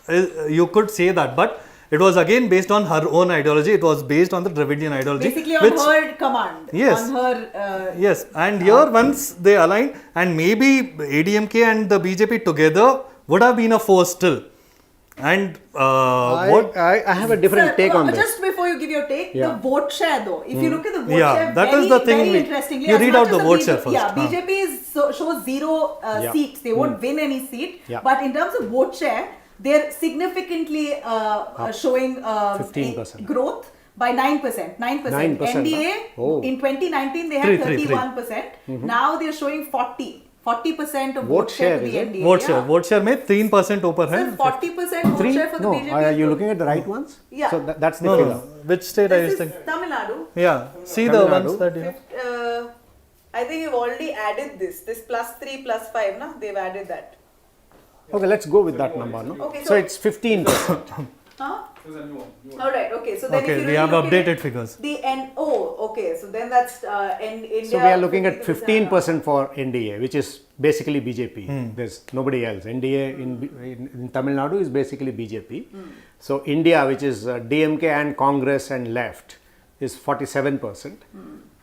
you could say that, but it was again based on her own ideology. It was based on the Dravidian ideology. Basically on her command. Yes. On her... yes, and here once they aligned, and maybe ADMK and the BJP together would have been a force still. And I have a different take on this. Just before you give your take, Yeah. the vote share though. If you look at the vote Yeah, share, that very, is the thing very we- interestingly. you as read much out the as vote share first. Yeah, Huh. BJP shows 0 Yeah. seats. They won't win any seat. Yeah. But in terms of vote share, they're significantly showing 15%. growth by 9%. 9%. 9%, NDA, oh. in 2019, they Three, had three, 31%. Now they're showing 40% of Vote vote share share, to is the it? NDA. vote share में 3% ऊपर है. Sir, 40% vote Three? share for the No, BJP. are you is looking at the right ones? Yeah. So that's the No, figure. no. Which state are you This saying? is Tamil Nadu. Yeah, see Tamil the ones Nadu. that you know. I think you've already added this +3 +5, na? They've added that. Okay, let's go with that number. No? Okay, so so- it's 15%. Huh? Alright, okay. So then if Okay, you we really have look at updated it, figures. okay. So then that's India. So we are looking at 50%. 15% for NDA, which is basically BJP. There's nobody else. NDA in Tamil Nadu is basically BJP. So India, which is DMK and Congress and left, is 47%.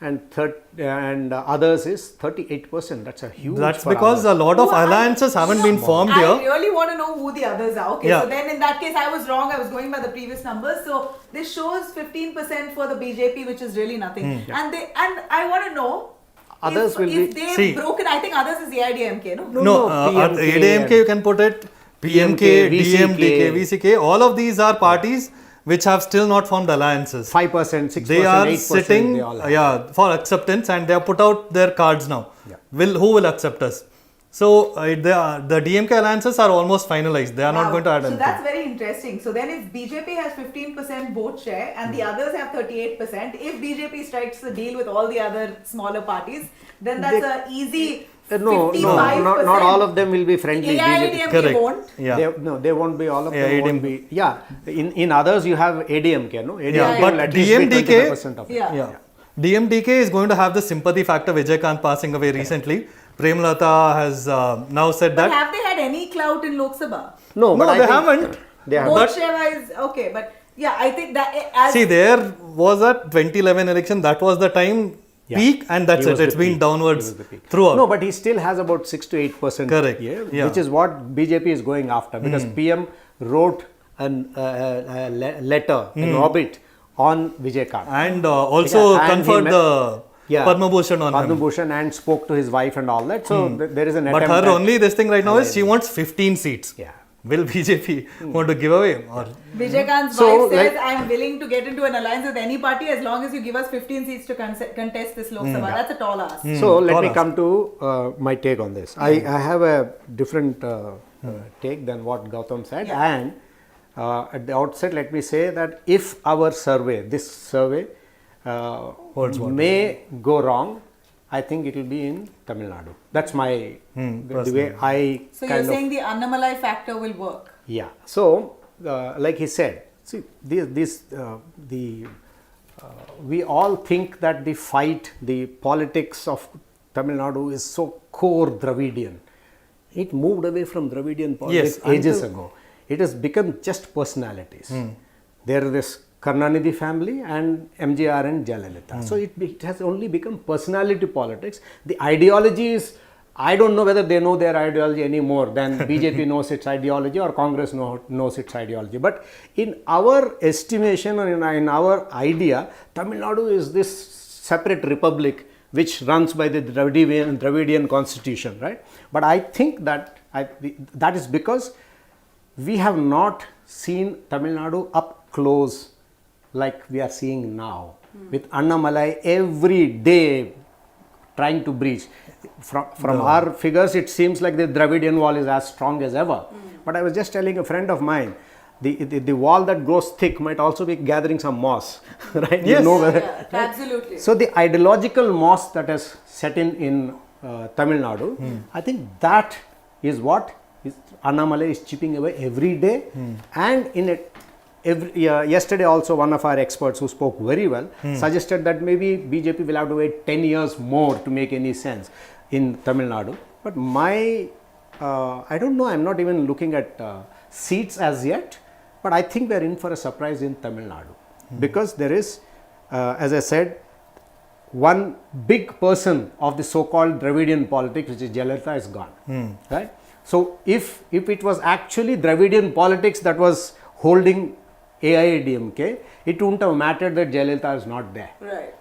And others is 38%. That's a huge. That's for because others. a lot of Who are- alliances haven't been formed I here. really want to know who the others are. Okay, Yeah. so then in that case, I was wrong. I was going by the previous numbers. So this shows 15% for the BJP, which is really nothing. And I want to know Others if, will if be- they've See. broken. I think others is the AIADMK, no? No, No, PMK ADMK you can put it, PMK, DMDK, VCK, all of these are parties which have still not formed alliances. 5%, 6%, They are 8%. sitting they all have. for acceptance and they have put out their cards now. Yeah. Who will accept us? So the DMK alliances are almost finalized. They are not Wow. going to add So anything. that's very interesting. So then if BJP has 15% vote share and the others have 38%, if BJP strikes a deal with all the other smaller parties, then that's They- a easy No, 55%. not all of them will be friendly. BJP. AIADMK Correct. won't. Yeah. They won't be. All of Yeah, them won't ADMK. be. Yeah, in others you have ADMK, no? ADMK Yeah, but will at least be DMDK 25% of it. Yeah. Yeah. DMDK is going to have the sympathy factor. Vijaykanth passing away recently. Premlata has now said But that. have they had any clout in Lok Sabha? No, No, but I they think haven't. They have. Vote But- share wise, okay, but yeah, I think that as See, there was a 2011 election. That was the time peak, and that's He it. was It's the been peak. downwards He was the peak. throughout. No, but he still has about 6 to 8%. Correct. Yeah, Yeah. which is what BJP is going after because PM wrote a letter, an obit on Vijaykanth. And also And conferred he the Padma Bhushan on Padma him. Bhushan, and spoke to his wife and all that. So there is an But attempt. her at- only this thing right now is she wants 15 seats. Yeah. Will BJP want to give away? Or Vijayakant's So, wife says, like- I am willing to get into an alliance with any party as long as you give us 15 seats to contest this Lok Sabha. That's a tall ask. So let Tall me ask. come to my take on this. I have a different take than what Gautam said, Yeah. and at the outset, let me say that if our survey, this survey, Holds water. may go wrong, I think it will be in Tamil Nadu. That's my the way I So you're saying the Annamalai factor will work? yeah. So, like he said, see, we all think that the fight, the politics of Tamil Nadu is so core Dravidian. It moved away from Dravidian politics Yes, ages ago. It has become just personalities. There is this Karnanidhi family and MGR and Jayalalitha. So it has only become personality politics. The ideology is, I don't know whether they know their ideology any more than BJP knows its ideology or Congress knows its ideology. But in our estimation or in our idea, Tamil Nadu is this separate republic which runs by the Dravidian constitution, right? But I think that that is because we have not seen Tamil Nadu up close like we are seeing now, with Annamalai every day trying to breach. From our figures, it seems like the Dravidian wall is as strong as ever. But I was just telling a friend of mine, the wall that grows thick might also be gathering some moss, right? Yes. You know whether, Yeah, absolutely. so the ideological moss that has set in Tamil Nadu, I think that is what Annamalai is chipping away every day. And in it, yesterday also one of our experts who spoke very well suggested that maybe BJP will have to wait 10 years more to make any sense in Tamil Nadu. But I don't know, I'm not even looking at seats as yet, but I think we are in for a surprise in Tamil Nadu because there is, as I said, one big person of the so-called Dravidian politics, which is Jayalalitha, is gone, right? So if it was actually Dravidian politics that was holding AIADMK, it wouldn't have mattered that Jayalalitha is not there, Right.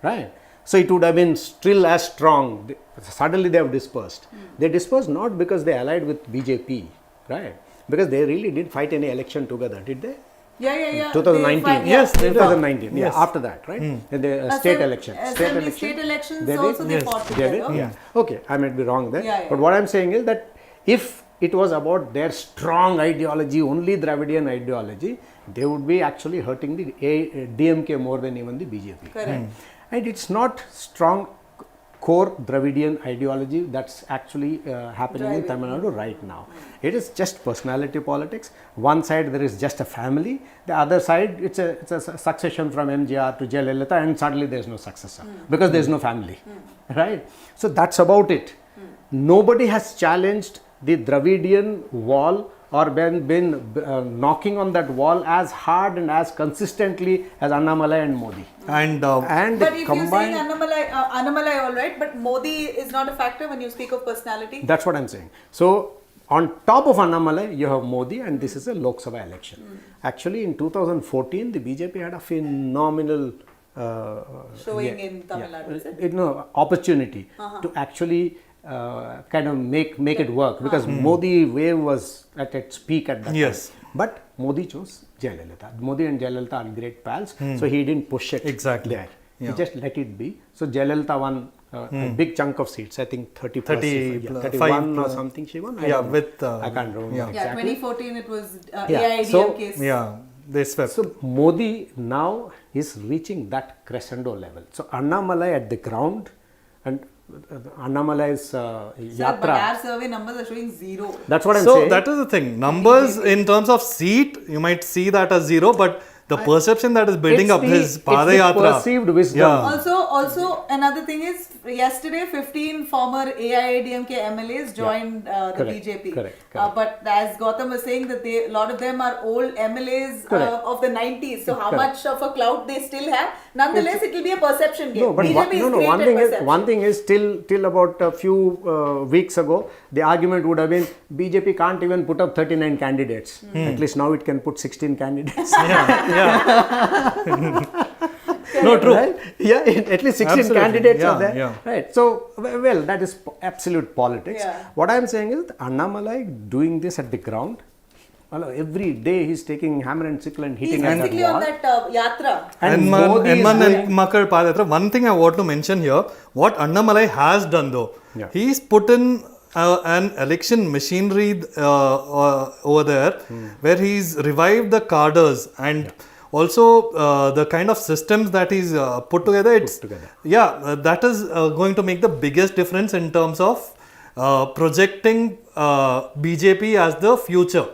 right? So it would have been still as strong. Suddenly they have dispersed. They dispersed not because they allied with BJP, right? Because they really didn't fight any election together, did they? Yeah. 2019. They fight- Yes, they did. 2019. Yes. Yeah, after that, right? In the state election. State elections They did? also they Yes. fought They did? together. Yeah. Okay, I might be wrong there. Yeah. But what I'm saying is that if it was about their strong ideology, only Dravidian ideology, they would be actually hurting the DMK more than even the BJP. Correct. And it's not strong core Dravidian ideology that's actually happening in Tamil Nadu right now. It is just personality politics. One side there is just a family, the other side it's a succession from MGR to Jayalalitha, and suddenly there is no successor because there is no family, right? So that's about it. Nobody has challenged the Dravidian wall or been knocking on that wall as hard and as consistently as Annamalai and Modi. and But if you're saying combined, Annamalai, all right, but Modi is not a factor when you speak of personality. that's what I'm saying. So on top of Annamalai, you have Modi, and this is a Lok Sabha election. Actually, in 2014, the BJP had a phenomenal Showing in Tamil Nadu, is it? opportunity to actually kind of make it work, because Modi wave was at its peak at that Yes. time. But Modi chose Jayalalitha. Modi and Jayalalitha are great pals, so he didn't push it Exactly. there. Yeah. He just let it be. So Jayalalitha won a big chunk of seats. I think 30 plus, 30 yeah, plus, 31 or 5, something she won. I yeah, don't know. with, I can't remember yeah. Yeah, exactly. 2014 it was Yeah, AIDM so- case. yeah, they swept. So Modi now is reaching that crescendo level. So Annamalai at the ground, and Annamalai's Sir, but yatra. our survey numbers are showing 0. That's what I'm So saying. that is the thing. Numbers in terms of seat, you might see that as 0, but the perception that is building It's up his Padayatra. It's the perceived wisdom. Yeah. Also, another thing is, yesterday 15 former AIADMK MLAs joined the Correct, BJP. correct. But as Gautam was saying, that a lot of them are old MLAs Correct. of the 90s. So how Correct. much of a clout they still have? Nonetheless, it will be a perception game. No, but BJP is great one at thing perception. one thing is till about a few weeks ago, the argument would have been BJP can't even put up 39 candidates. At least now it can put 16 candidates. No, true. Right? Yeah, at least 16 Absolutely. candidates Yeah, are there. yeah. Right. So, well, that is absolute politics. Yeah. What I am saying is Annamalai doing this at the ground. Well, every day he's taking hammer and sickle and He's hitting at that basically on wall. that yatra. And Enman Modi is and doing- Makar Padayatra. One thing I want to mention here, what Annamalai has done though, Yeah. he's put in an election machinery over there where he's revived the cadres and also the kind of systems that he's put together. That is going to make the biggest difference in terms of projecting BJP as the future.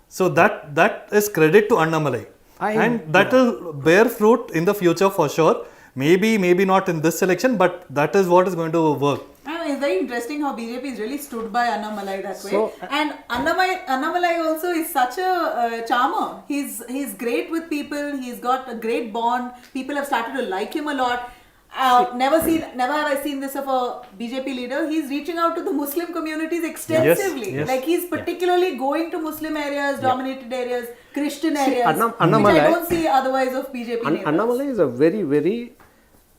So that is credit to Annamalai. And that will bear fruit in the future for sure. Maybe not in this election, but that is what is going to work. It's very interesting how BJP has really stood by Annamalai that way. So, and Annamalai also is such a charmer. He's great with people. He's got a great bond. People have started to like him a lot. Never have I seen this of a BJP leader. He's reaching out to the Muslim communities extensively. Yes. Like he's particularly going to Muslim areas, dominated areas, Christian areas, which Annamalai- I don't see otherwise of BJP neighbors. Annamalai is a very, very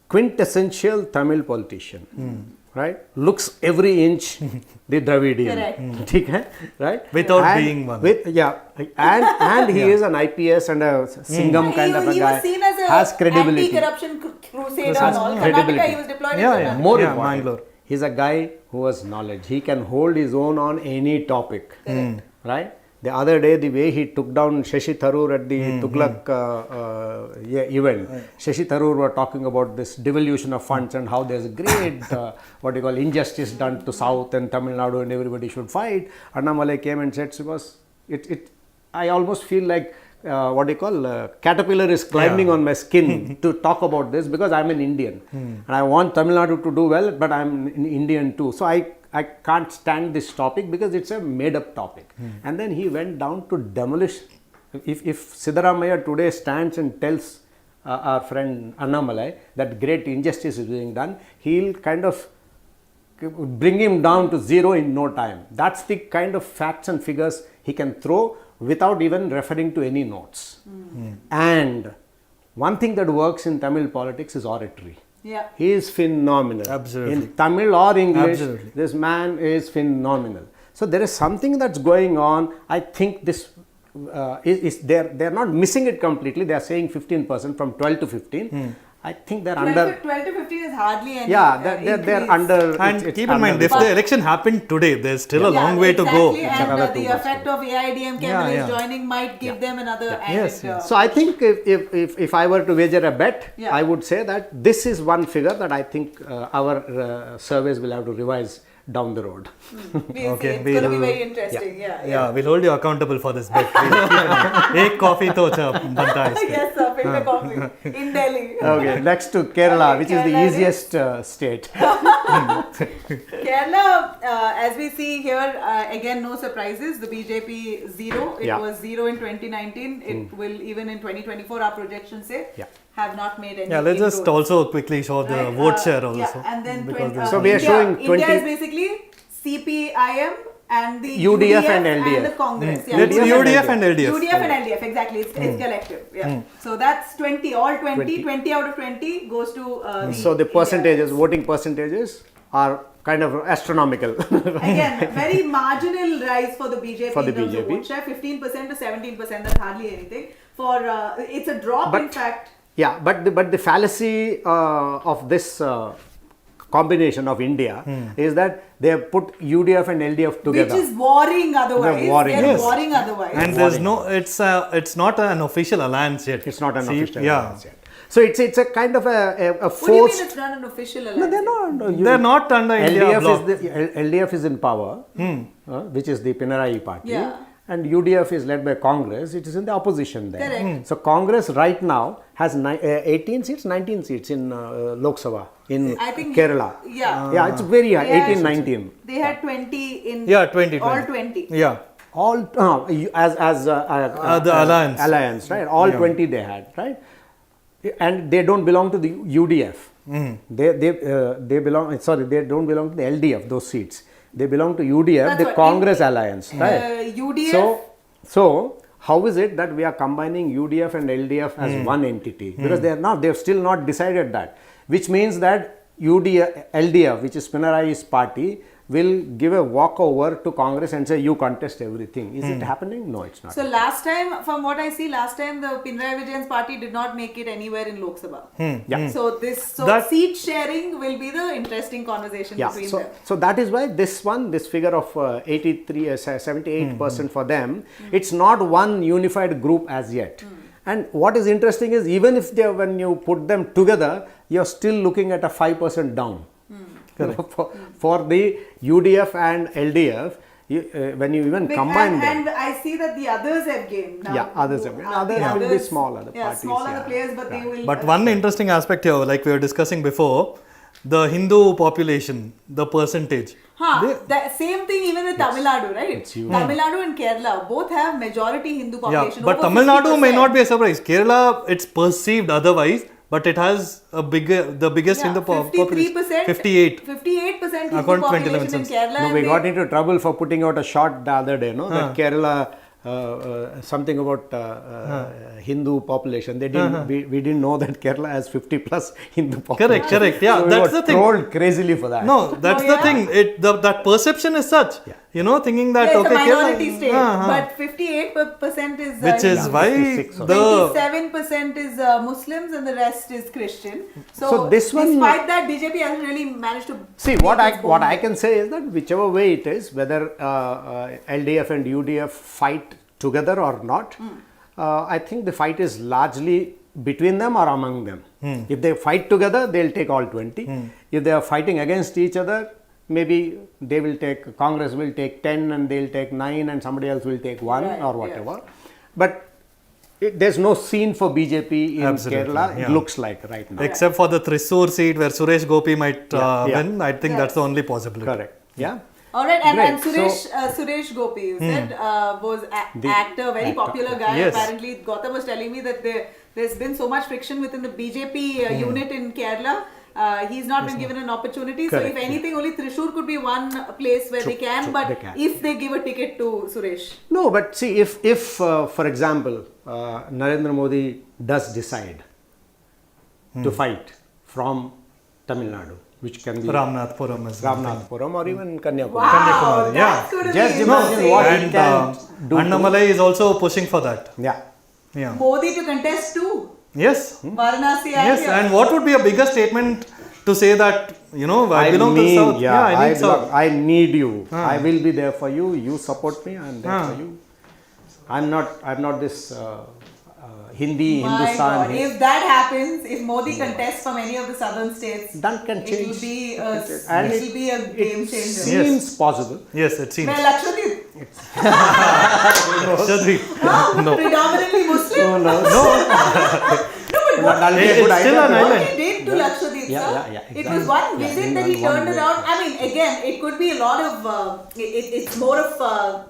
quintessential Tamil politician. Right? Looks every inch the Dravidian. Correct. Okay? Right? Without being one. And he is an IPS and a Singham kind of a He guy. was seen as a has credibility. anti-corruption crusader Has and all. credibility. Karnataka, he was deployed in Yeah, Karnataka. yeah. More Yeah, important, Mangalore. he's a guy who has knowledge. He can hold his own on any topic. Right? The other day, the way he took down Shashi Tharoor at the Tughlaq event, Shashi Tharoor were talking about this devolution of funds and how there's great, injustice done to South and Tamil Nadu and everybody should fight. Annamalai came and said, I almost feel like caterpillar is climbing on my skin to talk about this because I'm an Indian and I want Tamil Nadu to do well, but I'm an Indian too. So I can't stand this topic because it's a made up topic. And then he went down to demolish. If Siddaramaiah today stands and tells our friend Annamalai that great injustice is being done, he'll kind of bring him down to zero in no time. That's the kind of facts and figures he can throw without even referring to any notes. And one thing that works in Tamil politics is oratory. Yeah. He is phenomenal. Absolutely. In Tamil or English, Absolutely. this man is phenomenal. So there is something that's going on. I think this they're not missing it completely. They are saying 15% from 12 to 15. I think they're 12 under. 12 to 15 is hardly any. They're increase. under. And it's keep in mind, under if the- the election happened today, there's still a long way to go. exactly. It's And another the 2 months effect of AIDMK when yeah. he's joining might give them another added. Yes. So I think if I were to wager a bet, Yeah. I would say that this is one figure that I think our surveys will have to revise down the road. We'll see. Okay, It's going to be we'll- very interesting. Yeah. Yeah, we'll hold you accountable for this bet. Ek coffee to banta hai iske. Yes, sir. Filter coffee in Delhi. Okay, next to Kerala, which is the Kerala is- easiest state. Kerala, as we see here, again, no surprises. The BJP zero. It Yeah. was zero in 2019. It will even in 2024. Our projections say Yeah. have not made any. Yeah, let's just inroads. also quickly show the Right, vote share also. Yeah, and then because there's So we are India, showing India 20 is basically CPIM and the UDF and LDF. and the Congress. Yeah, Let's UDF and LDF. UDF and LDF, exactly. It's collective. Yeah. So that's 20, all 20 out of 20 goes to So the percentages, voting percentages are kind of astronomical. Again, very marginal rise for the BJP For the in terms of BJP. vote share, 15% to 17%. That's hardly anything. For it's a drop in But- fact. Yeah, but the fallacy of this combination of India is that they have put UDF and LDF together. Which is warring otherwise. They're warring. They're Yes. warring otherwise. And there's no, it's not an official alliance yet. It's not an See, official yeah. alliance yet. So it's a kind of a What do you mean forced. it's not an official alliance? No, they're not. They're not under India LDF bloc. is LDF is in power, which is the Pinarayi party, Yeah. and UDF is led by Congress. It is in the opposition there. Correct. So Congress right now has 18 seats, 19 seats in Lok Sabha in I think Kerala. Yeah. Yeah, it's very high. They had- 18, 19. They had 20 in. Yeah, 20. All 20. Yeah. All as the alliance. Alliance, right? All 20 they had, right? And they don't belong to the UDF. They belong. Sorry, they don't belong to the LDF. Those seats. They belong to UDF, That's the what- Congress alliance, right? UDF. So how is it that we are combining UDF and LDF as one entity? Because they've still not decided that, which means that LDF, which is Pinarai's party, will give a walkover to Congress and say, you contest everything. Is it happening? No, it's not. So last time, from what I see, the Pinarayi Vijayan's party did not make it anywhere in Lok Sabha. Yeah. So seat sharing will be the interesting conversation between them. So that is why this figure of 78% for them, it's not one unified group as yet. And what is interesting is, even if when you put them together, you're still looking at a 5% down. For the UDF and LDF, when you even combine them. And I see that the others have gained now. Yeah, others have gained. Others will be small other parties. Small other players, but they will. But one interesting aspect here, like we were discussing before, the Hindu population, the percentage. The same thing even with Tamil Nadu, right? It's huge. Tamil Nadu and Kerala both have majority Hindu population. But over Tamil Nadu 50%. may not be a surprise. Kerala, it's perceived otherwise, but it has the biggest Hindu population. 58%. 58% Hindu According to population in 2011 Kerala. No, we got into trouble for putting out a shot the other day, that Kerala, something about Hindu population. They didn't. We didn't know that Kerala has 50 plus Hindu population. Correct. Yeah, so that's we the thing. Trolled crazily for that. No, that's the thing. That perception is such. Thinking that It's a minority Kerala, state, but 58% is which is why 27% is Muslims and the rest is Christian. So this one, despite that, BJP hasn't really managed to see what I can say is that whichever way it is, whether LDF and UDF fight together or not, I think the fight is largely between them or among them. If they fight together, they'll take all 20. If they are fighting against each other, maybe Congress will take 10 and they'll take 9 and somebody else will take 1 or whatever. But there's no scene for BJP in Kerala, it looks like right now. Except for the Thrissur seat where Suresh Gopi might win, I think that's the only possibility. Correct. Yeah. All right, and Suresh Gopi, you said, was actor, very popular guy. Yes. Apparently, Gautam was telling me that there's been so much friction within the BJP unit in Kerala. He's not been given an opportunity. Correct. So, if anything, only Thrissur could be one place where they can. But if they give a ticket to Suresh. No, but see, if for example, Narendra Modi does decide to fight from Tamil Nadu, which can be Ramnathpuram or even Kanyakumari. Wow, that's going to Just be imagine what he And can do. Annamalai is also pushing for that. Yeah. Modi to contest too. Yes. Varanasi. Yes, and what would be a bigger statement to say that, I belong to the South. I need South. I need you. I will be there for you. You support me. I'm there for you. I'm not this Hindustan. God. If that happens, if Modi contests from any of the southern states, that can change. It will be a game changer. Seems possible. Yes, it seems. Well, Lakshadweep. No. Predominantly Muslim. No. But It's still an what island. he did to Lakshadweep, exactly. it was one visit that he turned around. I mean, again, it could be a lot of, it's more of a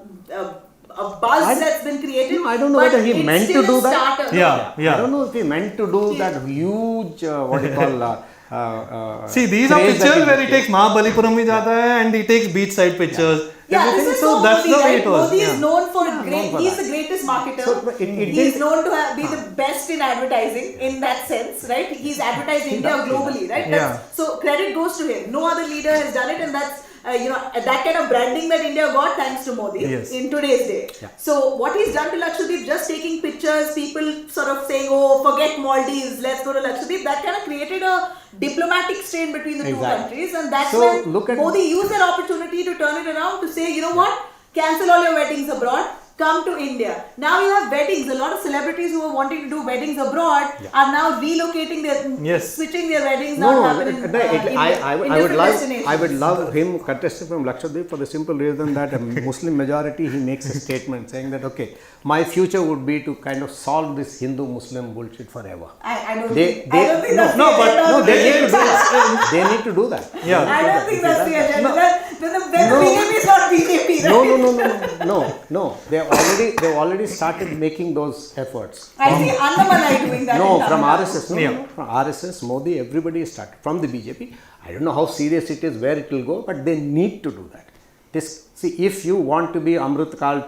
buzz that's been created. No, I don't know whether he meant to do that. Yeah. I don't know if he meant to do that huge, what do you call... See, these are pictures where he takes Mahabalipuram bhi jata hai and he takes beachside pictures. This is so that's Modi, the way right? it was. Modi is known for he's the greatest marketer. So, he's known to be the best in advertising in that sense, right? He's advertised India globally, right? So credit goes to him. No other leader has done it, and that's that kind of branding that India got thanks to Modi in today's day. So what he's done to Lakshadweep, just taking pictures, people sort of saying, oh, forget Maldives, let's go to Lakshadweep, that kind of created a diplomatic strain between the two countries, and that's when Modi used that opportunity to turn it around to say, you know what, cancel all your weddings abroad, come to India. Now you have weddings. A lot of celebrities who are wanting to do weddings abroad are now relocating switching their weddings. I would love him contesting from Lakshadweep for the simple reason that a Muslim majority, he makes a statement saying that, okay, my future would be to kind of solve this Hindu-Muslim bullshit forever. I don't think that's they need to do that. I don't think that's the agenda. Then the BJP is not BJP, right? No. They've already started making those efforts. I see Annamalai doing that. No, from RSS. From RSS, Modi, everybody started. From the BJP, I don't know how serious it is, where it will go, but they need to do that. If you want to be Amrit Kal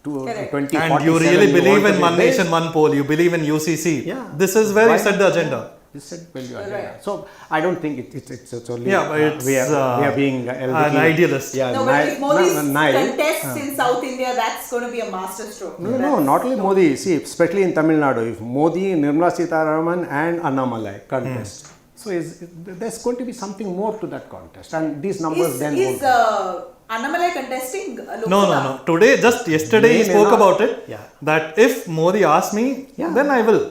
Correct. 2047. And you really want believe to in be one based. nation, one poll. You believe in UCC. Yeah. This is where Why you set the not? agenda. This is value agenda. Right. So I don't think it's only Yeah, but it's, we are being an idealist. Yeah, No, but if Modi naive. contests in South India, that's going to be a masterstroke. No, not only Modi. See, especially in Tamil Nadu, if Modi, Nirmala Sitharaman and Annamalai contest, so there's going to be something more to that contest, and these numbers then Is won't. Annamalai contesting Lok No. Sabha? Today, just yesterday, he May spoke not. about it. Yeah. That if Modi asks me, Yeah. then I will.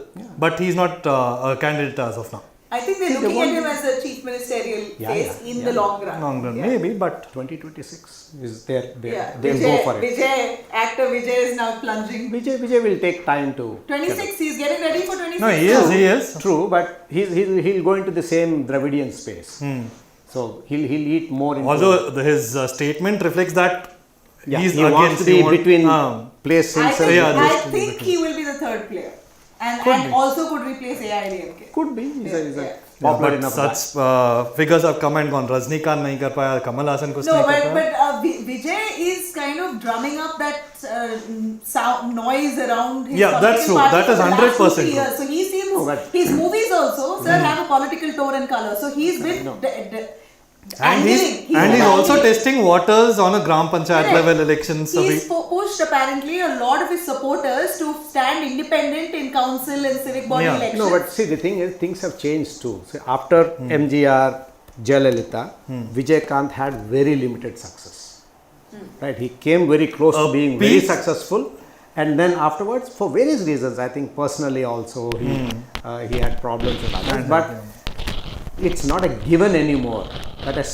But he's not a candidate as of now. I think they're looking at him as a chief ministerial face in the long run. Long run, Yeah. maybe, but 2026 is there. Yeah. They'll go for it. Actor Vijay is now plunging. Vijay will take time to. 26, he's getting ready for 26. no, he is. True, but he'll go into the same Dravidian space. So he'll eat more into. Although his statement reflects that yeah, he's he against. wants to be between place I himself. think, Yeah, I think he will be the third player. And also could replace AIDMK. Could be. He's a Yeah, popular but enough such figures have come and gone. Rajnikant nahi kar paya, Kamal Hassan kuch No, nahi kar but paya. Vijay is kind of drumming up that sound noise around his Yeah, that's political true. party That is for the last 100% 50 years. true. So he seems No, but- his movies also, sir, have a political tone and color. So he's been And he's also testing waters on a Gram Panchayat Correct. level elections. So He's pushed apparently a lot of his supporters to stand independent in council and civic body Yeah. elections. No, but see, the thing is, things have changed too. See, after MGR, Jayalalitha, Vijay Kant had very limited success. Right? He came very close to being very peak. successful, and then afterwards, for various reasons, I think personally also he had problems with others. But it's not a given anymore. That is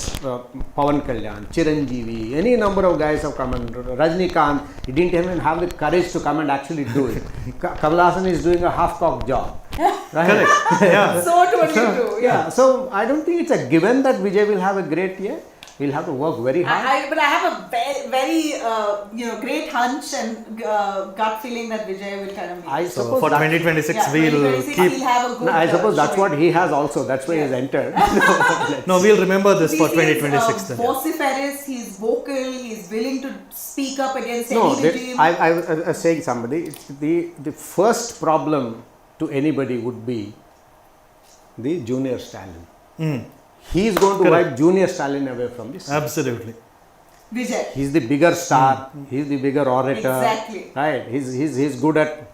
Pawan Kalyan, Chiranjeevi, any number of guys have come and Rajnikant, he didn't even have the courage to come and actually do it. Kamal Hassan is doing a half-cocked job. Right? correct. Yeah. So totally true. Yeah, so I don't think it's a given that Vijay will have a great year. He'll have to work very hard. But I have a very great hunch and gut feeling that Vijay will kind of make. So for 2026, Yeah, we'll 2026 keep. he'll have a good. No, I suppose that's showing. what he has also. That's why he's entered. No, we'll remember this for He 2026 is then. vociferous, he's vocal, he's willing to speak up against No, any regime. I was saying somebody, the first problem to anybody would be the junior Stalin. He is going to Correct. wipe junior Stalin away from this. Absolutely. Vijay. He's the bigger star. He's the bigger orator. Exactly. Right. He's good at,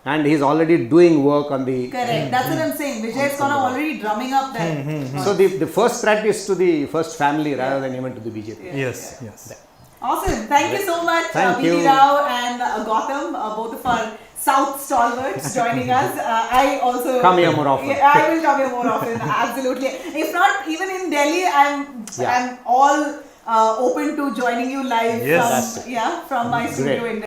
and he's already doing work on the. Correct. That's what I'm saying. Vijay is kind of already drumming up that. So the first threat is to the first family rather than even to the BJP. Yes, yes. Awesome. Thank you so much, Thank you. Bini Rao and Gautam, both of our South stalwarts joining us. I also Come here more often. Yeah, I will come here more often. Absolutely. If not, even in Delhi, I'm all open to joining you live Yes. from my studio Great. in